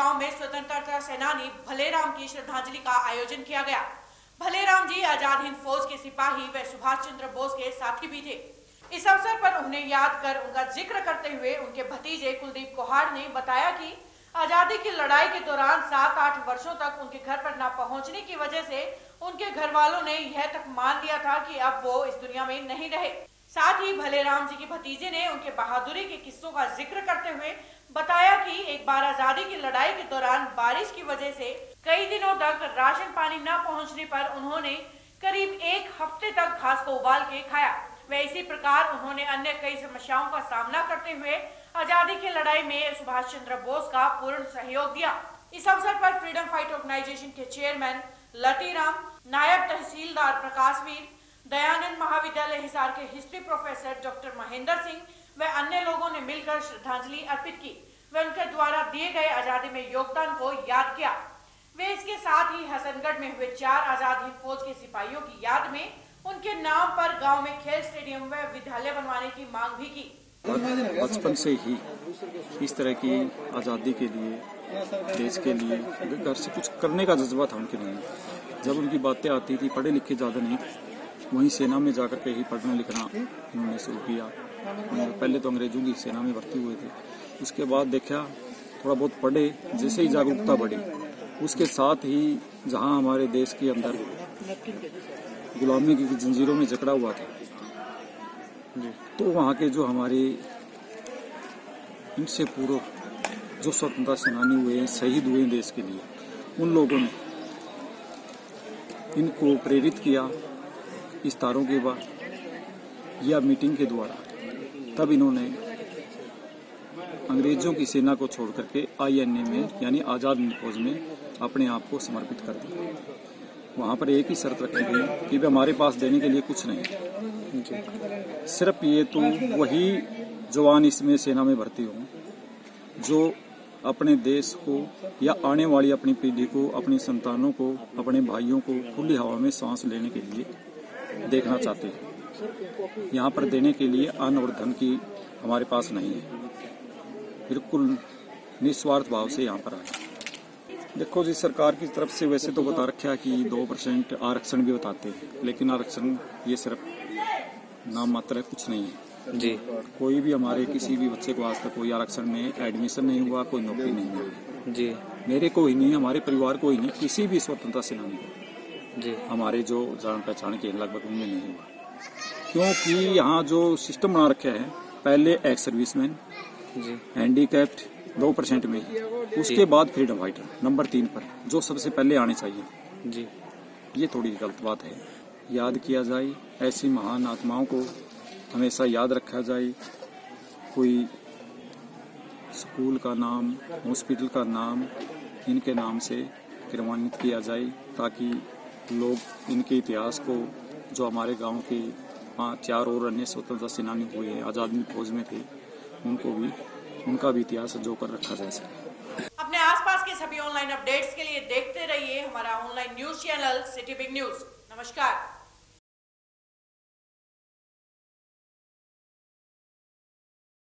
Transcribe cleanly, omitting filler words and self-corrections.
गांव में स्वतंत्रता सेनानी भलेराम की श्रद्धांजलि का आयोजन किया गया। भलेराम जी आजाद हिंद फौज के सिपाही व सुभाष चंद्र बोस के साथी भी थे। इस अवसर पर उन्हें याद कर उनका जिक्र करते हुए उनके भतीजे कुलदीप कोहाड़ ने बताया कि आजादी की लड़ाई के दौरान 7-8 वर्षों तक उनके घर पर न पहुंचने की वजह से उनके घर वालों ने यह तक मान लिया था कि अब वो इस दुनिया में नहीं रहे। साथ ही भलेराम जी के भतीजे ने उनके बहादुरी के किस्सों का जिक्र करते हुए बताया कि एक बार आजादी की लड़ाई के दौरान बारिश की वजह से कई दिनों तक राशन पानी न पहुंचने पर उन्होंने करीब 1 हफ्ते तक घास को उबाल के खाया। व इसी प्रकार उन्होंने अन्य कई समस्याओं का सामना करते हुए आजादी की लड़ाई में सुभाष चंद्र बोस का पूर्ण सहयोग दिया। इस अवसर पर फ्रीडम फाइटर ऑर्गेनाइजेशन के चेयरमैन लतीराम, नायब तहसीलदार प्रकाशवीर, दयानंद महाविद्यालय हिसार के history professor doctor Mahendra Singh व अन्य लोगों ने मिलकर श्रद्धांजलि अर्पित की व उनके द्वारा दिए गए आजादी में योगदान को याद किया। वे इसके साथ ही हसनगढ़ में हुए 4 आजाद हिंद फौज के सिपाहियों की याद में उनके नाम पर गांव में खेल स्टेडियम व विद्यालय बनवाने की मांग भी की। बचपन से ही इस तरह की आज़ादी के लिए, देश के लिए घर से कुछ करने का जज्बा था उनके लिए। जब उनकी बातें आती थी, पढ़े लिखे ज़्यादा नहीं, वहीं सेना में जाकर के ही पढ़ना लिखना इन्होंने शुरू किया। पहले तो अंग्रेजों की सेना में भर्ती हुए थे, उसके बाद देखा थोड़ा बहुत पढ़े, जैसे ही जागरूकता बढ़ी, उसके साथ ही जहाँ हमारे देश के अंदर गुलामी की जंजीरों में जकड़ा हुआ था, तो वहाँ के जो हमारे इनसे पूर्व जो स्वतंत्रता सेनानी हुए हैं, शहीद हुए हैं देश के लिए, उन लोगों ने इनको प्रेरित किया इस्तारों के बाद या मीटिंग के द्वारा। तब इन्होंने अंग्रेजों की सेना को छोड़ करके INA में यानी आज़ाद हिंद फौज में अपने आप को समर्पित कर दिया। वहाँ पर एक ही शर्त रखी गई कि हमारे पास देने के लिए कुछ नहीं, सिर्फ ये तो वही जवान इसमें सेना में भर्ती हों जो अपने देश को या आने वाली अपनी पीढ़ी को, अपनी संतानों को, अपने भाइयों को खुली हवा में सांस लेने के लिए देखना चाहते हैं। यहाँ पर देने के लिए अन्न और धन की हमारे पास नहीं है, बिल्कुल निस्वार्थ भाव से यहाँ पर आए। देखो जी, सरकार की तरफ से वैसे तो बता रखा है कि 2% आरक्षण भी बताते हैं, लेकिन आरक्षण ये सिर्फ नाम मात्र है, कुछ नहीं है जी। कोई भी हमारे किसी भी बच्चे को आज तक कोई आरक्षण में एडमिशन नहीं हुआ, कोई नौकरी नहीं मिली जी। मेरे को ही नहीं, हमारे परिवार को ही नहीं, किसी भी स्वतंत्रता सेनानी को जी, हमारे जो जान पहचान के लगभग उनमें नहीं हुआ। क्योंकि यहाँ जो सिस्टम बना रखा है, पहले एक्स सर्विसमैन, हैंडीकैप्ड 2% में, उसके बाद फ्रीडम फाइटर नंबर 3 पर, जो सबसे पहले आने चाहिए जी। ये थोड़ी गलत बात है। याद किया जाए, ऐसी महान आत्माओं को हमेशा याद रखा जाए। कोई स्कूल का नाम, हॉस्पिटल का नाम इनके नाम से क्रियान्वित किया जाए, ताकि लोग इनके इतिहास को, जो हमारे गांव के 4 और अन्य स्वतंत्रता सेनानी हुए हैं, आज़ाद हिंद फौज में थे, उनका भी इतिहास जो कर रखा जा सके। अपने आसपास के सभी ऑनलाइन अपडेट्स के लिए देखते रहिए हमारा online news channel city big news. नमस्कार।